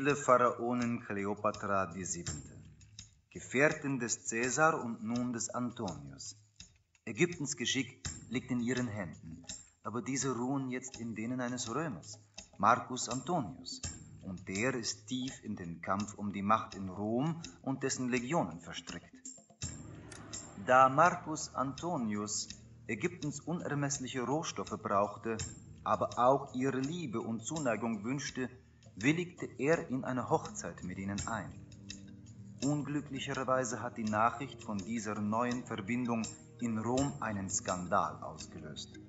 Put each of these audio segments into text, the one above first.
edle Pharaonin Kleopatra VII., Gefährtin des Cäsar und nun des Antonius. Ägyptens Geschick liegt in ihren Händen, aber diese ruhen jetzt in denen eines Römers, Marcus Antonius, und der ist tief in den Kampf um die Macht in Rom und dessen Legionen verstrickt. Da Marcus Antonius Ägyptens unermessliche Rohstoffe brauchte, aber auch ihre Liebe und Zuneigung wünschte, willigte er in eine Hochzeit mit ihnen ein. Unglücklicherweise hat die Nachricht von dieser neuen Verbindung in Rom einen Skandal ausgelöst.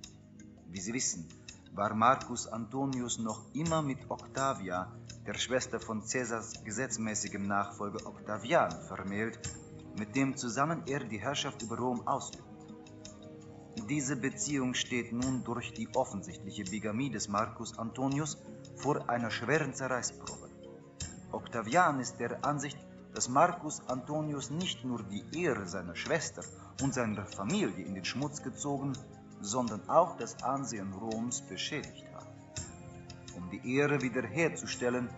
Wie Sie wissen, war Marcus Antonius noch immer mit Octavia, der Schwester von Caesars gesetzmäßigem Nachfolger Octavian, vermählt, mit dem zusammen er die Herrschaft über Rom ausübt. Diese Beziehung steht nun durch die offensichtliche Bigamie des Marcus Antonius vor einer schweren Zerreißprobe. Octavian ist der Ansicht, dass Marcus Antonius nicht nur die Ehre seiner Schwester und seiner Familie in den Schmutz gezogen, sondern auch das Ansehen Roms beschädigt hat. Um die Ehre wiederherzustellen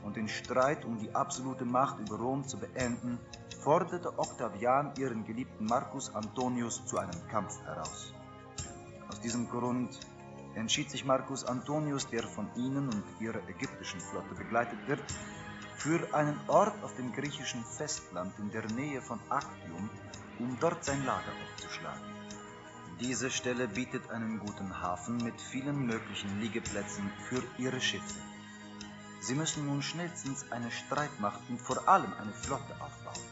und den Streit um die absolute Macht über Rom zu beenden, forderte Octavian ihren geliebten Marcus Antonius zu einem Kampf heraus. Aus diesem Grund entschied sich Marcus Antonius, der von ihnen und ihrer ägyptischen Flotte begleitet wird, für einen Ort auf dem griechischen Festland in der Nähe von Actium, um dort sein Lager aufzuschlagen. Diese Stelle bietet einen guten Hafen mit vielen möglichen Liegeplätzen für ihre Schiffe. Sie müssen nun schnellstens eine Streitmacht und vor allem eine Flotte aufbauen.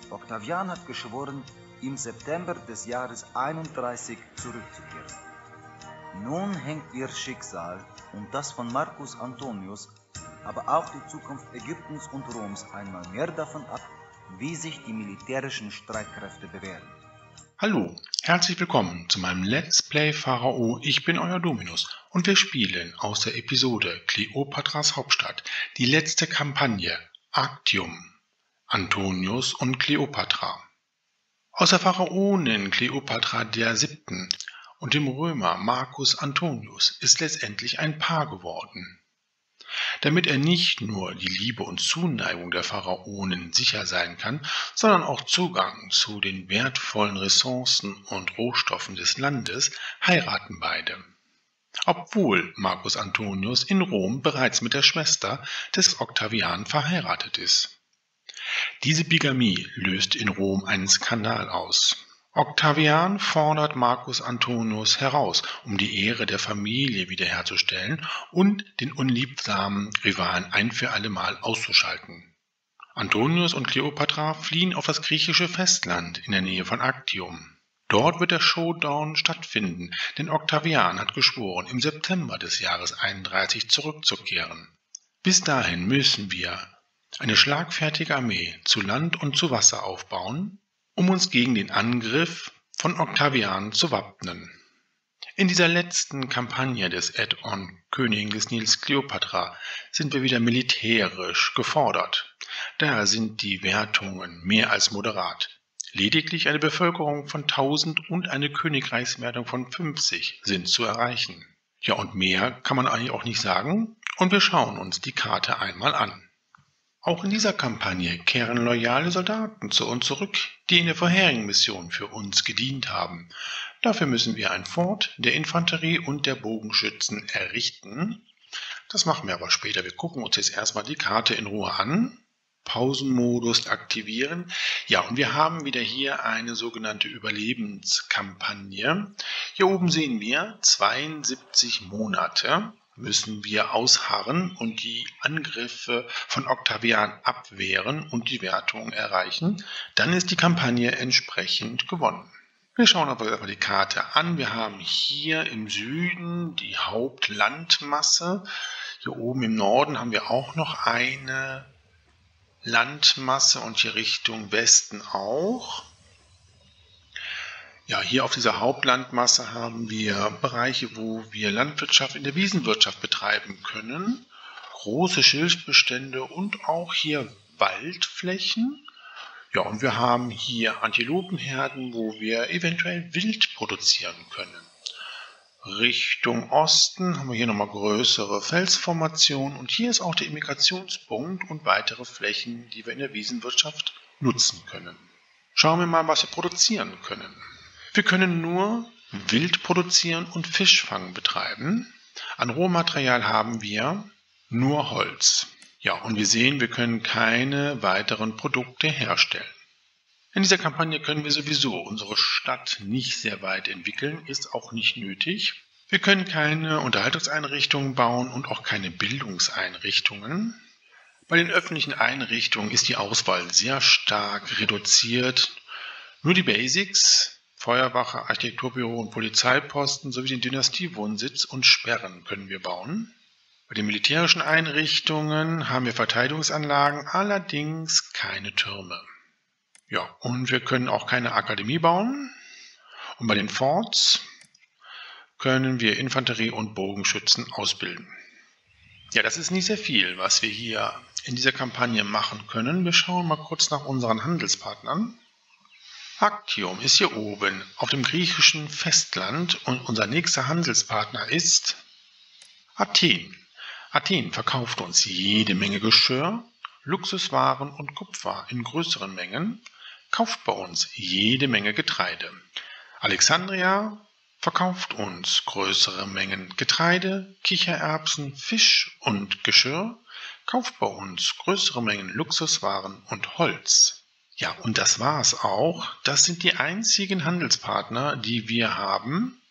Octavian hat geschworen, im September des Jahres 31 zurückzukehren. Nun hängt ihr Schicksal und das von Marcus Antonius, aber auch die Zukunft Ägyptens und Roms einmal mehr davon ab, wie sich die militärischen Streitkräfte bewähren. Hallo, herzlich willkommen zu meinem Let's Play Pharao. Ich bin euer Dominus und wir spielen aus der Episode Kleopatras Hauptstadt die letzte Kampagne Actium, Antonius und Kleopatra. Aus der Pharaonin Kleopatra VII. Und dem Römer Marcus Antonius ist letztendlich ein Paar geworden. Damit er nicht nur die Liebe und Zuneigung der Pharaonin sicher sein kann, sondern auch Zugang zu den wertvollen Ressourcen und Rohstoffen des Landes, heiraten beide. Obwohl Marcus Antonius in Rom bereits mit der Schwester des Octavian verheiratet ist. Diese Bigamie löst in Rom einen Skandal aus. Octavian fordert Marcus Antonius heraus, um die Ehre der Familie wiederherzustellen und den unliebsamen Rivalen ein für allemal auszuschalten. Antonius und Kleopatra fliehen auf das griechische Festland in der Nähe von Actium. Dort wird der Showdown stattfinden, denn Octavian hat geschworen, im September des Jahres 31 zurückzukehren. Bis dahin müssen wir eine schlagfertige Armee zu Land und zu Wasser aufbauen, um uns gegen den Angriff von Octavian zu wappnen. In dieser letzten Kampagne des Add-on Königin des Nils Kleopatra sind wir wieder militärisch gefordert. Daher sind die Wertungen mehr als moderat. Lediglich eine Bevölkerung von 1000 und eine Königreichswertung von 50 sind zu erreichen. Ja, und mehr kann man eigentlich auch nicht sagen, und wir schauen uns die Karte einmal an. Auch in dieser Kampagne kehren loyale Soldaten zu uns zurück, die in der vorherigen Mission für uns gedient haben. Dafür müssen wir ein Fort der Infanterie und der Bogenschützen errichten. Das machen wir aber später. Wir gucken uns jetzt erstmal die Karte in Ruhe an. Pausenmodus aktivieren. Ja, und wir haben wieder hier eine sogenannte Überlebenskampagne. Hier oben sehen wir 72 Monate. Müssen wir ausharren und die Angriffe von Octavian abwehren und die Wertung erreichen, dann ist die Kampagne entsprechend gewonnen. Wir schauen aber die Karte an. Wir haben hier im Süden die Hauptlandmasse. Hier oben im Norden haben wir auch noch eine Landmasse und hier Richtung Westen auch. Ja, hier auf dieser Hauptlandmasse haben wir Bereiche, wo wir Landwirtschaft in der Wiesenwirtschaft betreiben können, große Schilfbestände und auch hier Waldflächen. Ja, und wir haben hier Antilopenherden, wo wir eventuell Wild produzieren können. Richtung Osten haben wir hier nochmal größere Felsformationen und hier ist auch der Immigrationspunkt und weitere Flächen, die wir in der Wiesenwirtschaft nutzen können. Schauen wir mal, was wir produzieren können. Wir können nur Wild produzieren und Fischfang betreiben. An Rohmaterial haben wir nur Holz. Ja, und wir sehen, wir können keine weiteren Produkte herstellen. In dieser Kampagne können wir sowieso unsere Stadt nicht sehr weit entwickeln, ist auch nicht nötig. Wir können keine Unterhaltungseinrichtungen bauen und auch keine Bildungseinrichtungen. Bei den öffentlichen Einrichtungen ist die Auswahl sehr stark reduziert. Nur die Basics, Feuerwache, Architekturbüro und Polizeiposten sowie den Dynastiewohnsitz und Sperren können wir bauen. Bei den militärischen Einrichtungen haben wir Verteidigungsanlagen, allerdings keine Türme. Ja, und wir können auch keine Akademie bauen. Und bei den Forts können wir Infanterie- und Bogenschützen ausbilden. Ja, das ist nicht sehr viel, was wir hier in dieser Kampagne machen können. Wir schauen mal kurz nach unseren Handelspartnern. Actium ist hier oben auf dem griechischen Festland und unser nächster Handelspartner ist Athen. Athen verkauft uns jede Menge Geschirr, Luxuswaren und Kupfer in größeren Mengen, kauft bei uns jede Menge Getreide. Alexandria verkauft uns größere Mengen Getreide, Kichererbsen, Fisch und Geschirr, kauft bei uns größere Mengen Luxuswaren und Holz. Ja, und das war's auch. Das sind die einzigen Handelspartner, die wir haben.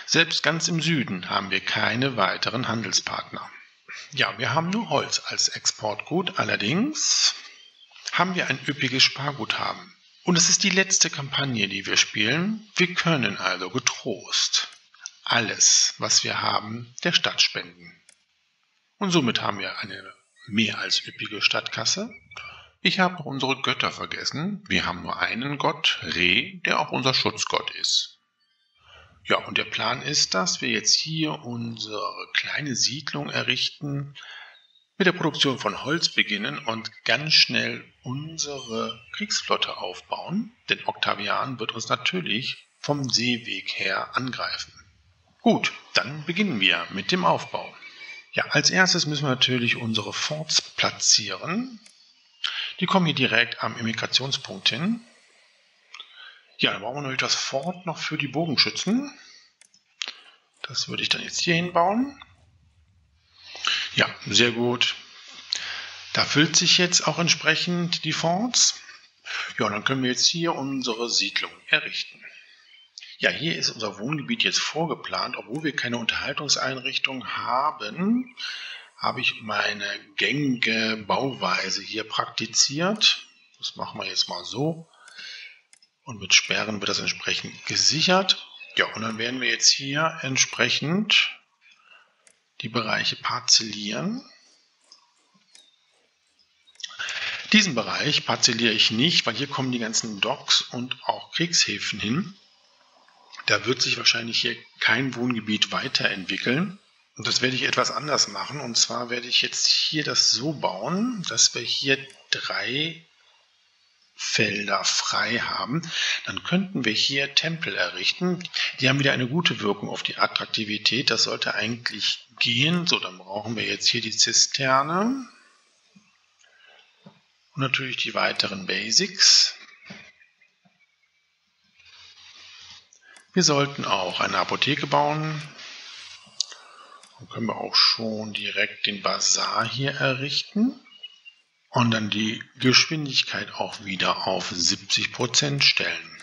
Selbst ganz im Süden haben wir keine weiteren Handelspartner. Ja, wir haben nur Holz als Exportgut, allerdings haben wir ein üppiges Sparguthaben. Und es ist die letzte Kampagne, die wir spielen. Wir können also getrost alles, was wir haben, der Stadt spenden. Und somit haben wir eine mehr als üppige Stadtkasse. Ich habe noch unsere Götter vergessen. Wir haben nur einen Gott, Re, der auch unser Schutzgott ist. Ja, und der Plan ist, dass wir jetzt hier unsere kleine Siedlung errichten, mit der Produktion von Holz beginnen und ganz schnell unsere Kriegsflotte aufbauen, denn Octavian wird uns natürlich vom Seeweg her angreifen. Gut, dann beginnen wir mit dem Aufbau. Ja, als erstes müssen wir natürlich unsere Forts platzieren. Die kommen hier direkt am Immigrationspunkt hin. Ja, dann brauchen wir natürlich das Fort noch für die Bogenschützen. Das würde ich dann jetzt hier hinbauen. Ja, sehr gut. Da füllt sich jetzt auch entsprechend die Forts. Ja, und dann können wir jetzt hier unsere Siedlung errichten. Ja, hier ist unser Wohngebiet jetzt vorgeplant. Obwohl wir keine Unterhaltungseinrichtung haben, habe ich meine gängige Bauweise hier praktiziert. Das machen wir jetzt mal so. Und mit Sperren wird das entsprechend gesichert. Ja, und dann werden wir jetzt hier entsprechend die Bereiche parzellieren. Diesen Bereich parzelliere ich nicht, weil hier kommen die ganzen Docks und auch Kriegshäfen hin. Da wird sich wahrscheinlich hier kein Wohngebiet weiterentwickeln. Und das werde ich etwas anders machen. Und zwar werde ich jetzt hier das so bauen, dass wir hier 3 Felder frei haben. Dann könnten wir hier Tempel errichten. Die haben wieder eine gute Wirkung auf die Attraktivität. Das sollte eigentlich gehen. So, dann brauchen wir jetzt hier die Zisterne. Und natürlich die weiteren Basics. Wir sollten auch eine Apotheke bauen. Dann können wir auch schon direkt den Bazar hier errichten. Und dann die Geschwindigkeit auch wieder auf 70% stellen.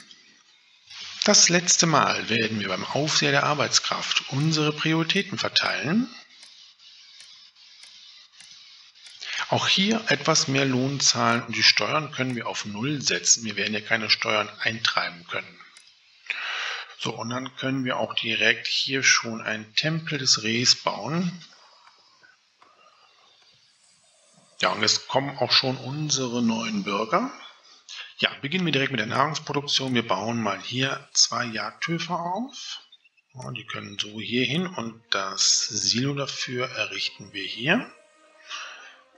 Das letzte Mal werden wir beim Aufseher der Arbeitskraft unsere Prioritäten verteilen. Auch hier etwas mehr Lohn zahlen und die Steuern können wir auf 0 setzen. Wir werden ja keine Steuern eintreiben können. So, und dann können wir auch direkt hier schon einen Tempel des Rehs bauen. Ja, und jetzt kommen auch schon unsere neuen Bürger. Ja, beginnen wir direkt mit der Nahrungsproduktion. Wir bauen mal hier 2 Jagdhöfe auf. Ja, die können so hier hin und das Silo dafür errichten wir hier.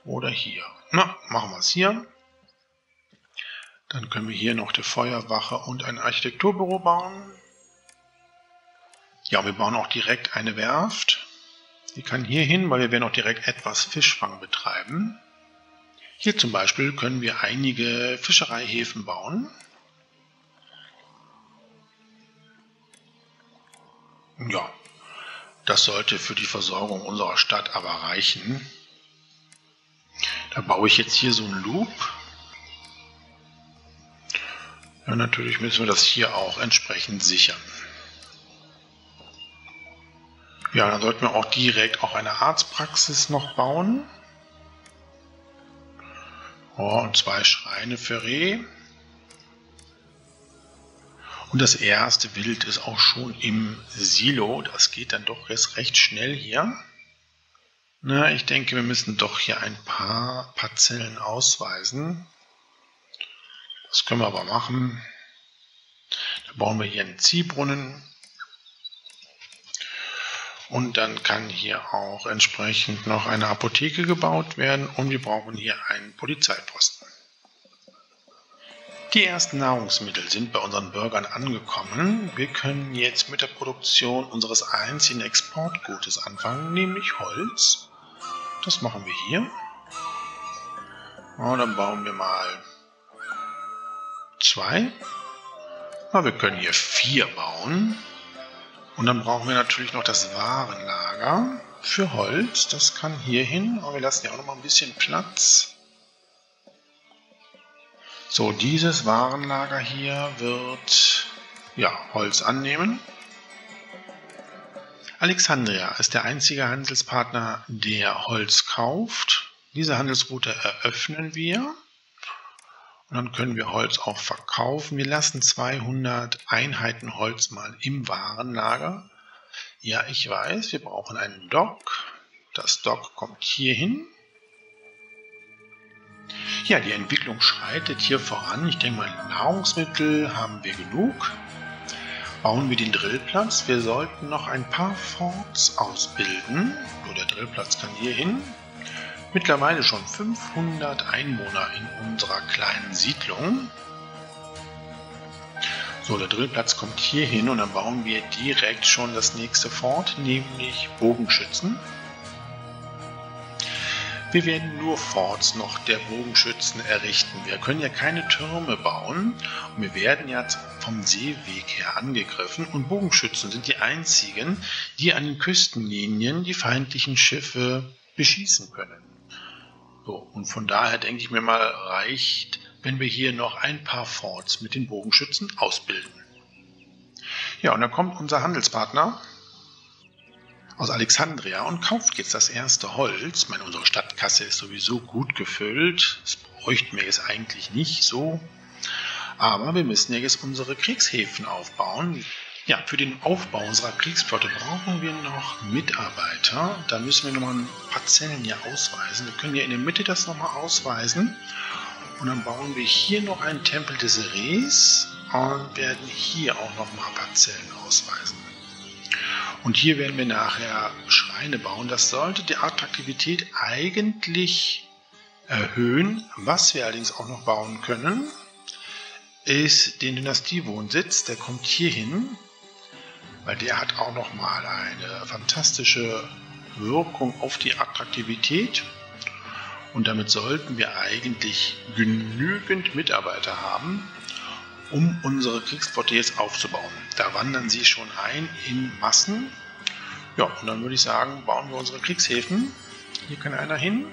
Oder hier. Na, machen wir es hier. Dann können wir hier noch die Feuerwache und ein Architekturbüro bauen. Ja, wir bauen auch direkt eine Werft. Die kann hier hin, weil wir werden auch direkt etwas Fischfang betreiben. Hier zum Beispiel können wir einige Fischereihäfen bauen. Ja, das sollte für die Versorgung unserer Stadt aber reichen. Da baue ich jetzt hier so einen Loop. Ja, natürlich müssen wir das hier auch entsprechend sichern. Ja, dann sollten wir auch direkt auch eine Arztpraxis noch bauen. Oh, und 2 Schreine für Reh. Und das erste Wild ist auch schon im Silo. Das geht dann doch jetzt recht schnell hier. Na, ich denke, wir müssen doch hier ein paar Parzellen ausweisen. Das können wir aber machen. Da bauen wir hier einen Ziehbrunnen. Und dann kann hier auch entsprechend noch eine Apotheke gebaut werden. Und wir brauchen hier einen Polizeiposten. Die ersten Nahrungsmittel sind bei unseren Bürgern angekommen. Wir können jetzt mit der Produktion unseres einzigen Exportgutes anfangen, nämlich Holz. Das machen wir hier. Und dann bauen wir mal 2. Aber wir können hier 4 bauen. Und dann brauchen wir natürlich noch das Warenlager für Holz. Das kann hier hin. Aber wir lassen ja auch noch mal ein bisschen Platz. So, dieses Warenlager hier wird Holz annehmen. Alexandria ist der einzige Handelspartner, der Holz kauft. Diese Handelsroute eröffnen wir. Und dann können wir Holz auch verkaufen. Wir lassen 200 Einheiten Holz mal im Warenlager. Ja, ich weiß, wir brauchen einen Dock. Das Dock kommt hier hin. Ja, die Entwicklung schreitet hier voran. Ich denke mal, Nahrungsmittel haben wir genug. Bauen wir den Drillplatz. Wir sollten noch ein paar Forts ausbilden. So, der Drillplatz kann hier hin. Mittlerweile schon 500 Einwohner in unserer kleinen Siedlung. So, der Drillplatz kommt hier hin und dann bauen wir direkt schon das nächste Fort, nämlich Bogenschützen. Wir werden nur Forts noch der Bogenschützen errichten. Wir können ja keine Türme bauen und wir werden jetzt vom Seeweg her angegriffen und Bogenschützen sind die einzigen, die an den Küstenlinien die feindlichen Schiffe beschießen können. So, und von daher denke ich mir mal, reicht, wenn wir hier noch ein paar Forts mit den Bogenschützen ausbilden. Ja, und dann kommt unser Handelspartner aus Alexandria und kauft jetzt das erste Holz. Ich meine, unsere Stadtkasse ist sowieso gut gefüllt. Das bräuchten wir jetzt eigentlich nicht so. Aber wir müssen ja jetzt unsere Kriegshäfen aufbauen. Ja, für den Aufbau unserer Kriegsflotte brauchen wir noch Mitarbeiter. Da müssen wir nochmal ein paar Zellen hier ausweisen. Wir können hier in der Mitte das nochmal ausweisen. Und dann bauen wir hier noch einen Tempel des Rehs und werden hier auch nochmal ein paar Zellen ausweisen. Und hier werden wir nachher Schreine bauen. Das sollte die Attraktivität eigentlich erhöhen. Was wir allerdings auch noch bauen können, ist den Dynastiewohnsitz. Der kommt hier hin, weil der hat auch nochmal eine fantastische Wirkung auf die Attraktivität. Und damit sollten wir eigentlich genügend Mitarbeiter haben, um unsere Kriegsflotte jetzt aufzubauen. Da wandern sie schon ein in Massen. Ja, und dann würde ich sagen, bauen wir unsere Kriegshäfen. Hier kann einer hin.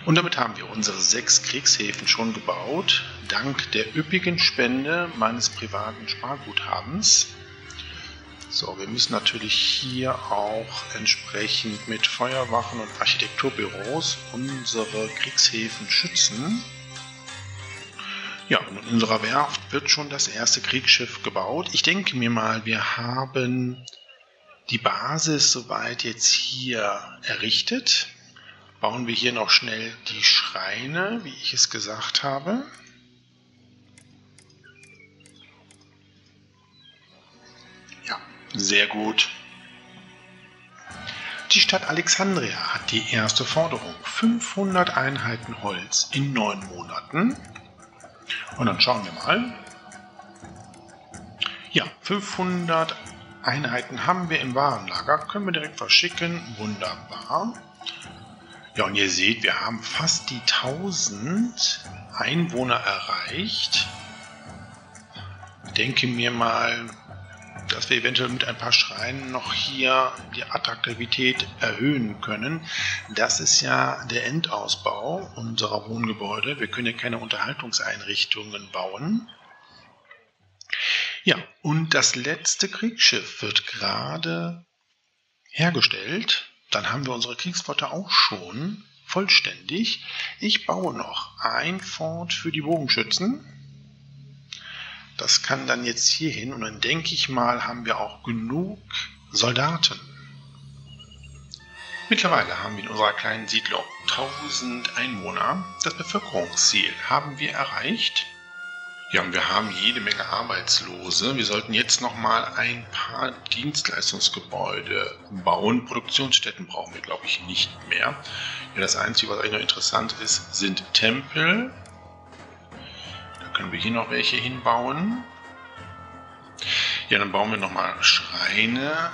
Und damit haben wir unsere 6 Kriegshäfen schon gebaut, dank der üppigen Spende meines privaten Sparguthabens. So, wir müssen natürlich hier auch entsprechend mit Feuerwachen und Architekturbüros unsere Kriegshäfen schützen. Ja, und in unserer Werft wird schon das erste Kriegsschiff gebaut. Ich denke mir mal, wir haben die Basis soweit jetzt hier errichtet. Bauen wir hier noch schnell die Schreine, wie ich es gesagt habe. Ja, sehr gut. Die Stadt Alexandria hat die erste Forderung. 500 Einheiten Holz in 9 Monaten. Und dann schauen wir mal. Ja, 500 Einheiten haben wir im Warenlager. Können wir direkt verschicken. Wunderbar. Ja, und ihr seht, wir haben fast die 1000 Einwohner erreicht. Ich denke mir mal, dass wir eventuell mit ein paar Schreinen noch hier die Attraktivität erhöhen können. Das ist ja der Endausbau unserer Wohngebäude. Wir können ja keine Unterhaltungseinrichtungen bauen. Ja, und das letzte Kriegsschiff wird gerade hergestellt. Dann haben wir unsere Kriegsflotte auch schon vollständig. Ich baue noch ein Fort für die Bogenschützen. Das kann dann jetzt hier hin und dann denke ich mal, haben wir auch genug Soldaten. Mittlerweile haben wir in unserer kleinen Siedlung 1000 Einwohner. Das Bevölkerungsziel haben wir erreicht. Ja, und wir haben jede Menge Arbeitslose. Wir sollten jetzt nochmal ein paar Dienstleistungsgebäude bauen. Produktionsstätten brauchen wir, glaube ich, nicht mehr. Ja, das Einzige, was eigentlich noch interessant ist, sind Tempel. Da können wir hier noch welche hinbauen. Ja, dann bauen wir nochmal Schreine.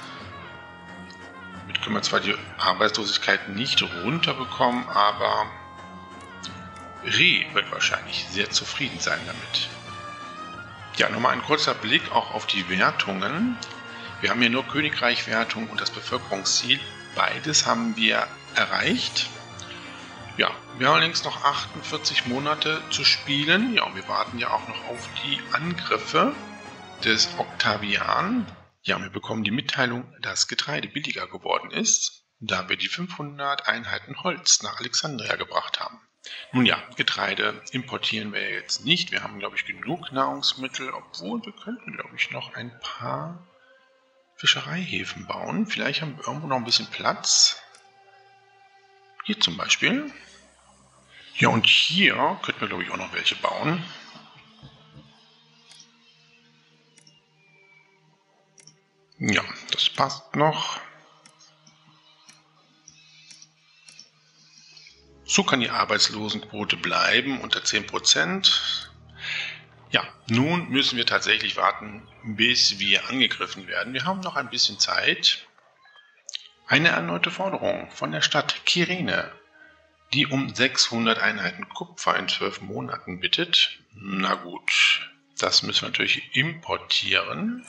Damit können wir zwar die Arbeitslosigkeit nicht runterbekommen, aber Re wird wahrscheinlich sehr zufrieden sein damit. Ja, nochmal ein kurzer Blick auch auf die Wertungen. Wir haben hier nur Königreich-Wertung und das Bevölkerungsziel. Beides haben wir erreicht. Ja, wir haben allerdings noch 48 Monate zu spielen. Ja, und wir warten ja auch noch auf die Angriffe des Octavian. Ja, und wir bekommen die Mitteilung, dass Getreide billiger geworden ist, da wir die 500 Einheiten Holz nach Alexandria gebracht haben. Nun ja, Getreide importieren wir jetzt nicht. Wir haben, glaube ich, genug Nahrungsmittel, obwohl wir könnten, glaube ich, noch ein paar Fischereihäfen bauen. Vielleicht haben wir irgendwo noch ein bisschen Platz. Hier zum Beispiel. Ja, und hier könnten wir, glaube ich, auch noch welche bauen. Ja, das passt noch. So kann die Arbeitslosenquote bleiben unter 10%. Ja, nun müssen wir tatsächlich warten, bis wir angegriffen werden. Wir haben noch ein bisschen Zeit. Eine erneute Forderung von der Stadt Kyrene, die um 600 Einheiten Kupfer in 12 Monaten bittet. Na gut, das müssen wir natürlich importieren.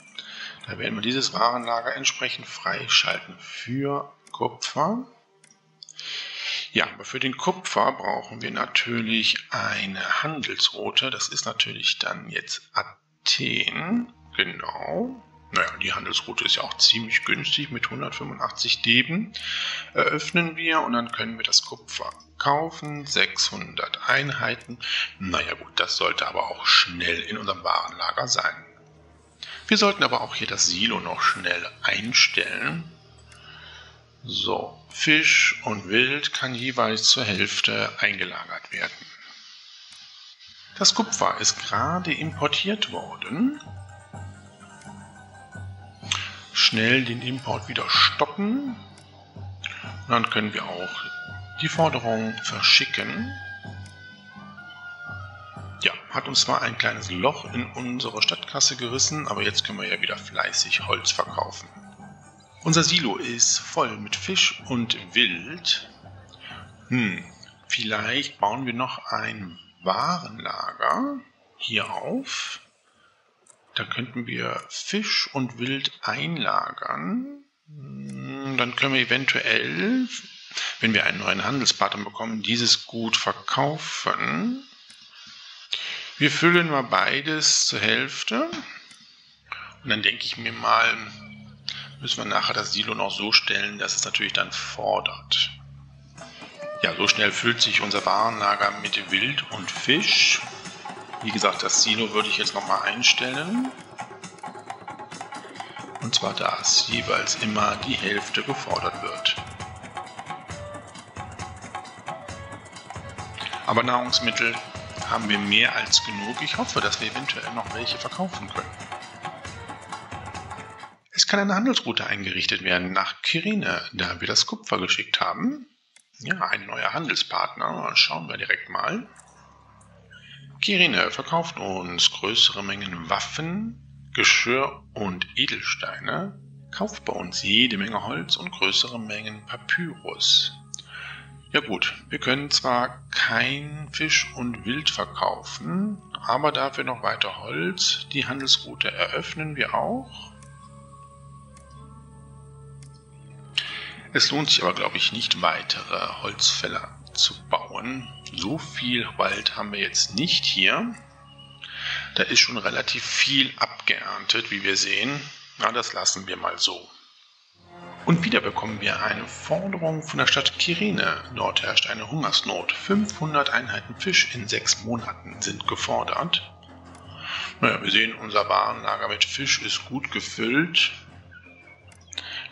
Da werden wir dieses Warenlager entsprechend freischalten für Kupfer. Ja, aber für den Kupfer brauchen wir natürlich eine Handelsroute. Das ist natürlich dann jetzt Athen. Genau. Naja, die Handelsroute ist ja auch ziemlich günstig mit 185 Deben. Eröffnen wir und dann können wir das Kupfer kaufen. 600 Einheiten. Naja gut, das sollte aber auch schnell in unserem Warenlager sein. Wir sollten aber auch hier das Silo noch schnell einstellen. So, Fisch und Wild kann jeweils zur Hälfte eingelagert werden. Das Kupfer ist gerade importiert worden. Schnell den Import wieder stoppen. Und dann können wir auch die Forderung verschicken. Ja, hat uns zwar ein kleines Loch in unsere Stadtkasse gerissen, aber jetzt können wir ja wieder fleißig Holz verkaufen. Unser Silo ist voll mit Fisch und Wild. Vielleicht bauen wir noch ein Warenlager hier auf. Da könnten wir Fisch und Wild einlagern. Dann können wir eventuell, wenn wir einen neuen Handelspartner bekommen, dieses Gut verkaufen. Wir füllen mal beides zur Hälfte. Und dann denke ich mir mal, müssen wir nachher das Silo noch so stellen, dass es natürlich dann fordert. Ja, so schnell füllt sich unser Warenlager mit Wild und Fisch. Wie gesagt, das Silo würde ich jetzt nochmal einstellen. Und zwar, dass jeweils immer die Hälfte gefordert wird. Aber Nahrungsmittel haben wir mehr als genug. Ich hoffe, dass wir eventuell noch welche verkaufen können. Es kann eine Handelsroute eingerichtet werden nach Kyrene, da wir das Kupfer geschickt haben. Ja, ein neuer Handelspartner. Schauen wir direkt mal. Kyrene verkauft uns größere Mengen Waffen, Geschirr und Edelsteine, kauft bei uns jede Menge Holz und größere Mengen Papyrus. Ja gut, wir können zwar kein Fisch und Wild verkaufen, aber dafür noch weiter Holz. Die Handelsroute eröffnen wir auch. Es lohnt sich aber, glaube ich, nicht, weitere Holzfäller zu bauen. So viel Wald haben wir jetzt nicht hier. Da ist schon relativ viel abgeerntet, wie wir sehen. Na, das lassen wir mal so. Und wieder bekommen wir eine Forderung von der Stadt Kyrene. Dort herrscht eine Hungersnot. 500 Einheiten Fisch in 6 Monaten sind gefordert. Naja, wir sehen, unser Warenlager mit Fisch ist gut gefüllt.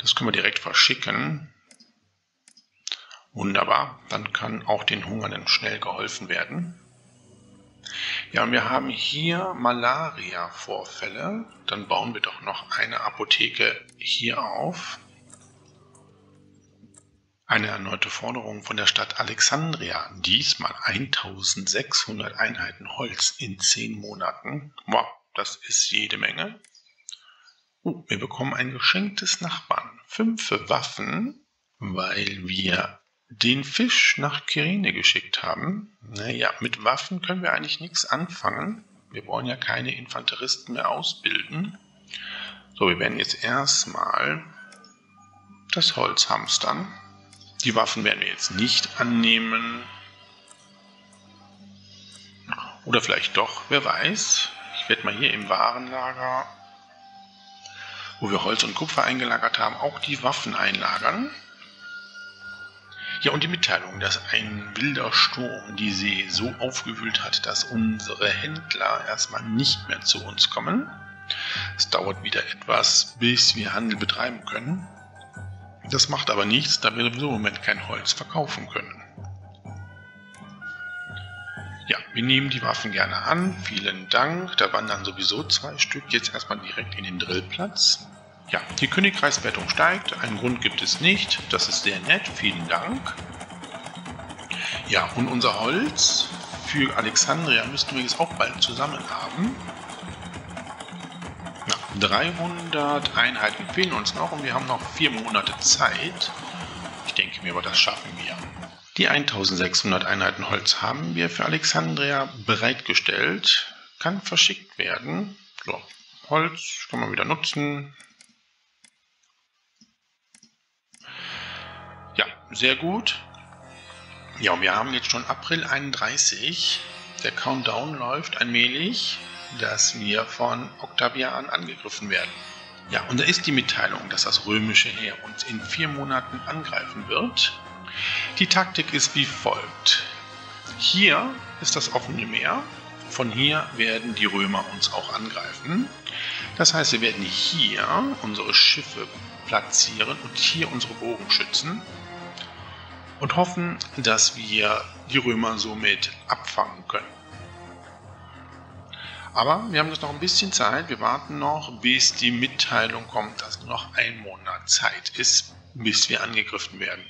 Das können wir direkt verschicken. Wunderbar, dann kann auch den Hungernden schnell geholfen werden. Ja, und wir haben hier Malaria-Vorfälle. Dann bauen wir doch noch eine Apotheke hier auf. Eine erneute Forderung von der Stadt Alexandria. Diesmal 1600 Einheiten Holz in 10 Monaten. Wow, das ist jede Menge. Wir bekommen ein Geschenk des Nachbarn. 5 Waffen, weil wir den Fisch nach Kyrene geschickt haben. Naja, mit Waffen können wir eigentlich nichts anfangen. Wir wollen ja keine Infanteristen mehr ausbilden. So, wir werden jetzt erstmal das Holz hamstern. Die Waffen werden wir jetzt nicht annehmen. Oder vielleicht doch, wer weiß. Ich werde mal hier im Warenlager, wo wir Holz und Kupfer eingelagert haben, auch die Waffen einlagern. Ja, und die Mitteilung, dass ein wilder Sturm die See so aufgewühlt hat, dass unsere Händler erstmal nicht mehr zu uns kommen. Es dauert wieder etwas, bis wir Handel betreiben können. Das macht aber nichts, da wir sowieso im Moment kein Holz verkaufen können. Ja, wir nehmen die Waffen gerne an. Vielen Dank. Da wandern sowieso 2 Stück jetzt erstmal direkt in den Drillplatz. Ja, die Königreichswertung steigt. Einen Grund gibt es nicht. Das ist sehr nett. Vielen Dank. Ja, und unser Holz für Alexandria müssten wir jetzt auch bald zusammen haben. Ja, 300 Einheiten fehlen uns noch und wir haben noch 4 Monate Zeit. Ich denke mir aber, das schaffen wir. Die 1600 Einheiten Holz haben wir für Alexandria bereitgestellt. Kann verschickt werden. So, Holz kann man wieder nutzen. Ja, sehr gut. Ja, und wir haben jetzt schon April 31. Der Countdown läuft allmählich, dass wir von Octavian angegriffen werden. Ja, und da ist die Mitteilung, dass das römische Heer uns in 4 Monaten angreifen wird. Die Taktik ist wie folgt. Hier ist das offene Meer. Von hier werden die Römer uns auch angreifen. Das heißt, wir werden hier unsere Schiffe platzieren und hier unsere Bogenschützen und hoffen, dass wir die Römer somit abfangen können. Aber wir haben jetzt noch ein bisschen Zeit. Wir warten noch, bis die Mitteilung kommt, dass noch 1 Monat Zeit ist, bis wir angegriffen werden.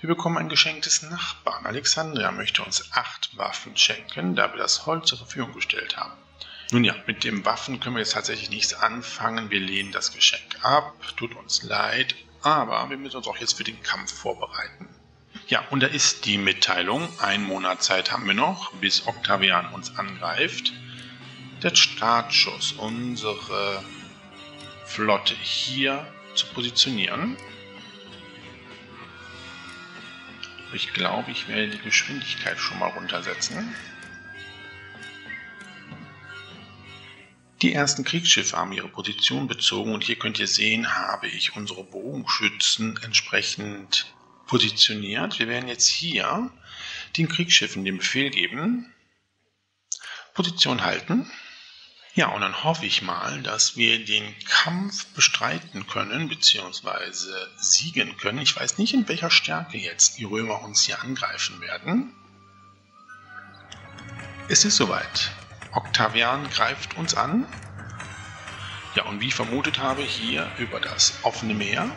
Wir bekommen ein Geschenk des Nachbarn. Alexandria möchte uns 8 Waffen schenken, da wir das Holz zur Verfügung gestellt haben. Nun ja, mit den Waffen können wir jetzt tatsächlich nichts anfangen. Wir lehnen das Geschenk ab. Tut uns leid, aber wir müssen uns auch jetzt für den Kampf vorbereiten. Ja, und da ist die Mitteilung. 1 Monat Zeit haben wir noch, bis Octavian uns angreift. Der Startschuss, unsere Flotte hier zu positionieren. Ich glaube, ich werde die Geschwindigkeit schon mal runtersetzen. Die ersten Kriegsschiffe haben ihre Position bezogen und hier könnt ihr sehen, habe ich unsere Bogenschützen entsprechend positioniert. Wir werden jetzt hier den Kriegsschiffen den Befehl geben, Position halten. Ja, und dann hoffe ich mal, dass wir den Kampf bestreiten können, bzw. siegen können. Ich weiß nicht, in welcher Stärke jetzt die Römer uns hier angreifen werden. Es ist soweit. Octavian greift uns an. Ja, und wie ich vermutet habe, hier über das offene Meer.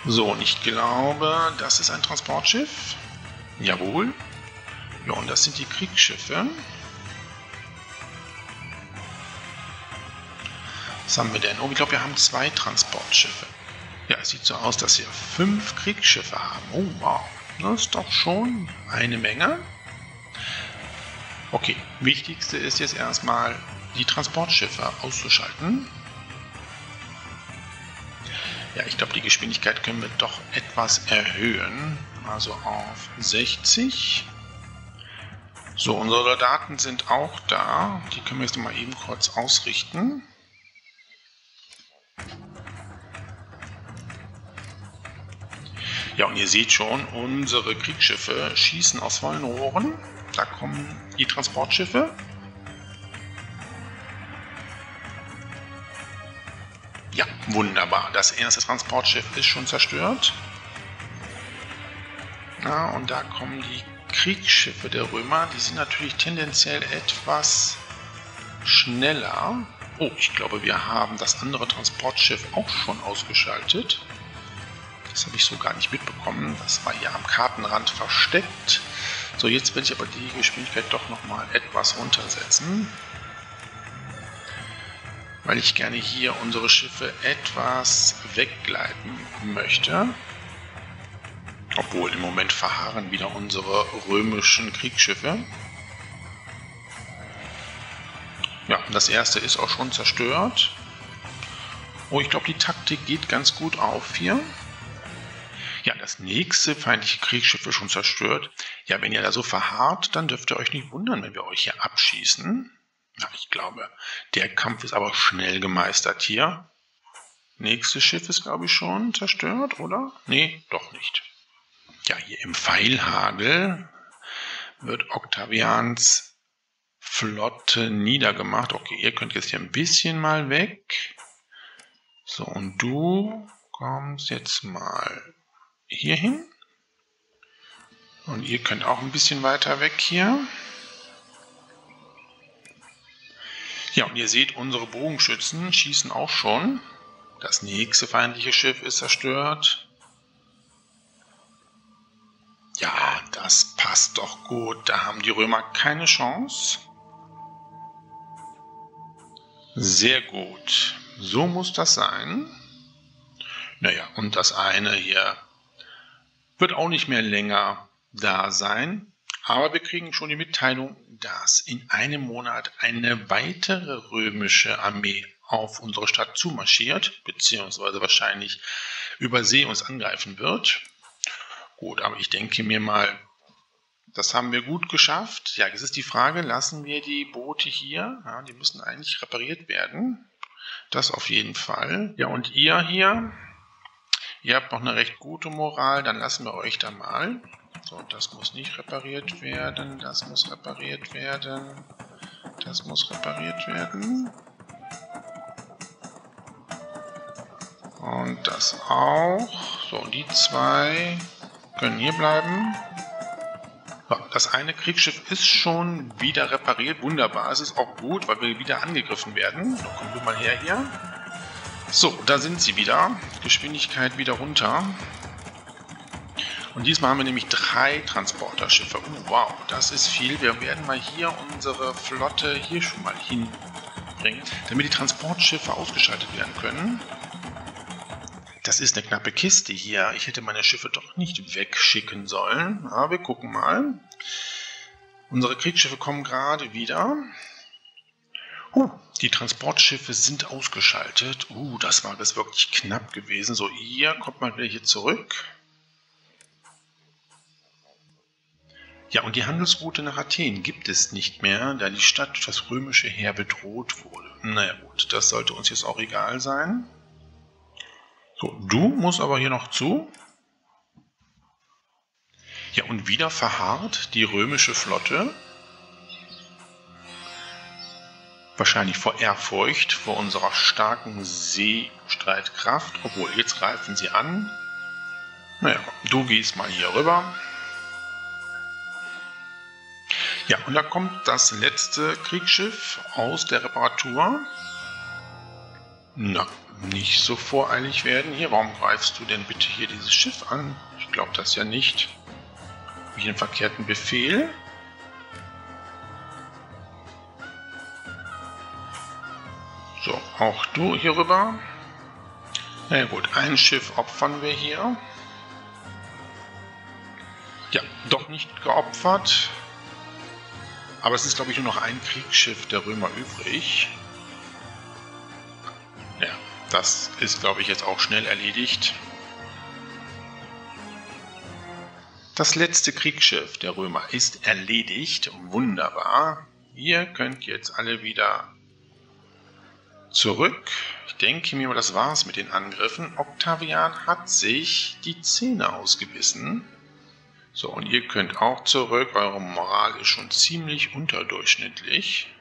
So, und ich glaube, das ist ein Transportschiff. Jawohl. Ja, und das sind die Kriegsschiffe. Was haben wir denn? Oh, ich glaube, wir haben 2 Transportschiffe. Ja, es sieht so aus, dass wir 5 Kriegsschiffe haben. Oh, wow. Das ist doch schon eine Menge. Okay, wichtigste ist jetzt erstmal, die Transportschiffe auszuschalten. Ja, ich glaube, die Geschwindigkeit können wir doch etwas erhöhen. Also auf 60. So, unsere Soldaten sind auch da. Die können wir jetzt mal eben kurz ausrichten. Ja, und ihr seht schon, unsere Kriegsschiffe schießen aus vollen Rohren. Da kommen die Transportschiffe. Ja, wunderbar. Das erste Transportschiff ist schon zerstört. Ja, und da kommen die Kriegsschiffe der Römer. Die sind natürlich tendenziell etwas schneller. Oh, ich glaube, wir haben das andere Transportschiff auch schon ausgeschaltet. Das habe ich so gar nicht mitbekommen. Das war hier am Kartenrand versteckt. So, jetzt will ich aber die Geschwindigkeit doch nochmal etwas runtersetzen. Weil ich gerne hier unsere Schiffe etwas weggleiten möchte. Obwohl im Moment verharren wieder unsere römischen Kriegsschiffe. Ja, das erste ist auch schon zerstört. Oh, ich glaube, die Taktik geht ganz gut auf hier. Ja, das nächste feindliche Kriegsschiff ist schon zerstört. Ja, wenn ihr da so verharrt, dann dürft ihr euch nicht wundern, wenn wir euch hier abschießen. Ja, ich glaube, der Kampf ist aber schnell gemeistert hier. Nächstes Schiff ist, glaube ich, schon zerstört, oder? Nee, doch nicht. Ja, hier im Pfeilhagel wird Octavians Flotte niedergemacht. Okay, ihr könnt jetzt hier ein bisschen mal weg. So, und du kommst jetzt mal hier hin. Und ihr könnt auch ein bisschen weiter weg hier. Ja, und ihr seht, unsere Bogenschützen schießen auch schon. Das nächste feindliche Schiff ist zerstört. Ja, das passt doch gut. Da haben die Römer keine Chance. Sehr gut. So muss das sein. Naja, und das eine hier wird auch nicht mehr länger da sein. Aber wir kriegen schon die Mitteilung, dass in einem Monat eine weitere römische Armee auf unsere Stadt zumarschiert, beziehungsweise wahrscheinlich über See uns angreifen wird. Gut, aber ich denke mir mal, das haben wir gut geschafft. Ja, jetzt ist die Frage, lassen wir die Boote hier? Ja, die müssen eigentlich repariert werden. Das auf jeden Fall. Ja, und ihr hier, ihr habt noch eine recht gute Moral, dann lassen wir euch da mal. So, das muss nicht repariert werden, das muss repariert werden, das muss repariert werden. Und das auch. So, die 2 können hier bleiben. So, das eine Kriegsschiff ist schon wieder repariert. Wunderbar, es ist auch gut, weil wir wieder angegriffen werden. So, kommen wir mal her hier. So, da sind sie wieder. Geschwindigkeit wieder runter. Und diesmal haben wir nämlich 3 Transporterschiffe. Wow, das ist viel. Wir werden mal hier unsere Flotte hier schon mal hinbringen, damit die Transportschiffe ausgeschaltet werden können. Das ist eine knappe Kiste hier. Ich hätte meine Schiffe doch nicht wegschicken sollen. Aber wir gucken mal. Unsere Kriegsschiffe kommen gerade wieder. Die Transportschiffe sind ausgeschaltet. Das war jetzt wirklich knapp gewesen. So, ihr kommt mal wieder hier zurück. Ja, und die Handelsroute nach Athen gibt es nicht mehr, da die Stadt durch das römische Heer bedroht wurde. Naja gut, das sollte uns jetzt auch egal sein. So, du musst aber hier noch zu. Ja, und wieder verharrt die römische Flotte. Wahrscheinlich vor Ehrfurcht vor unserer starken Seestreitkraft. Obwohl, jetzt greifen sie an. Naja, du gehst mal hier rüber. Ja, und da kommt das letzte Kriegsschiff aus der Reparatur. Na, nicht so voreilig werden hier. Warum greifst du denn bitte hier dieses Schiff an? Ich glaube das ja nicht. Habe ich einen verkehrten Befehl? So, auch du hier rüber. Na ja, gut, ein Schiff opfern wir hier. Ja, doch nicht geopfert. Aber es ist, glaube ich, nur noch ein Kriegsschiff der Römer übrig. Ja, das ist, glaube ich, jetzt auch schnell erledigt. Das letzte Kriegsschiff der Römer ist erledigt. Wunderbar. Ihr könnt jetzt alle wieder zurück. Ich denke mir, das war's mit den Angriffen. Octavian hat sich die Zähne ausgebissen. So, und ihr könnt auch zurück. Eure Moral ist schon ziemlich unterdurchschnittlich.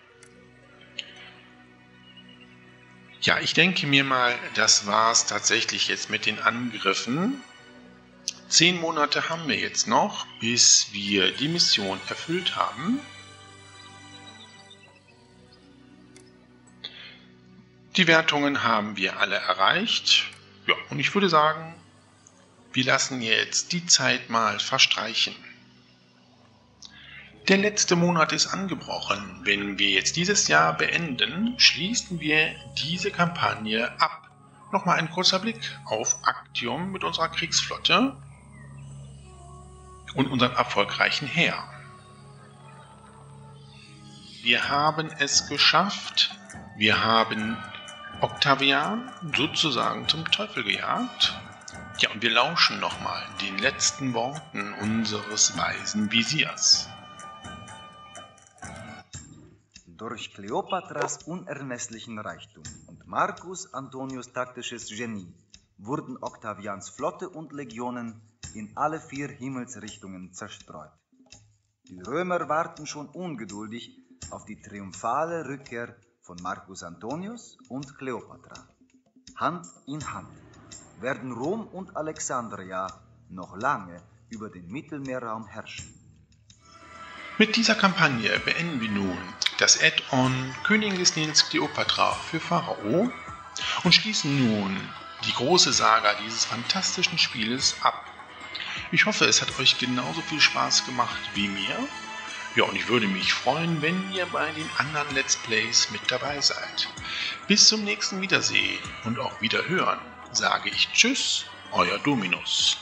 Ja, ich denke mir mal, das war's tatsächlich jetzt mit den Angriffen. 10 Monate haben wir jetzt noch, bis wir die Mission erfüllt haben. Die Wertungen haben wir alle erreicht. Ja, und ich würde sagen, wir lassen jetzt die Zeit mal verstreichen. Der letzte Monat ist angebrochen. Wenn wir jetzt dieses Jahr beenden, schließen wir diese Kampagne ab. Nochmal ein kurzer Blick auf Actium mit unserer Kriegsflotte und unserem erfolgreichen Heer. Wir haben es geschafft. Wir haben Octavian sozusagen zum Teufel gejagt. Ja, und wir lauschen nochmal den letzten Worten unseres weisen Visiers. Durch Kleopatras unermesslichen Reichtum und Marcus Antonius taktisches Genie wurden Octavians Flotte und Legionen in alle 4 Himmelsrichtungen zerstreut. Die Römer warten schon ungeduldig auf die triumphale Rückkehr von Marcus Antonius und Kleopatra. Hand in Hand werden Rom und Alexandria noch lange über den Mittelmeerraum herrschen. Mit dieser Kampagne beenden wir nun das Add-on Königin des Nils Kleopatra für Pharao und schließen nun die große Saga dieses fantastischen Spieles ab. Ich hoffe, es hat euch genauso viel Spaß gemacht wie mir. Ja, und ich würde mich freuen, wenn ihr bei den anderen Let's Plays mit dabei seid. Bis zum nächsten Wiedersehen und auch Wiederhören sage ich Tschüss, euer Dominus.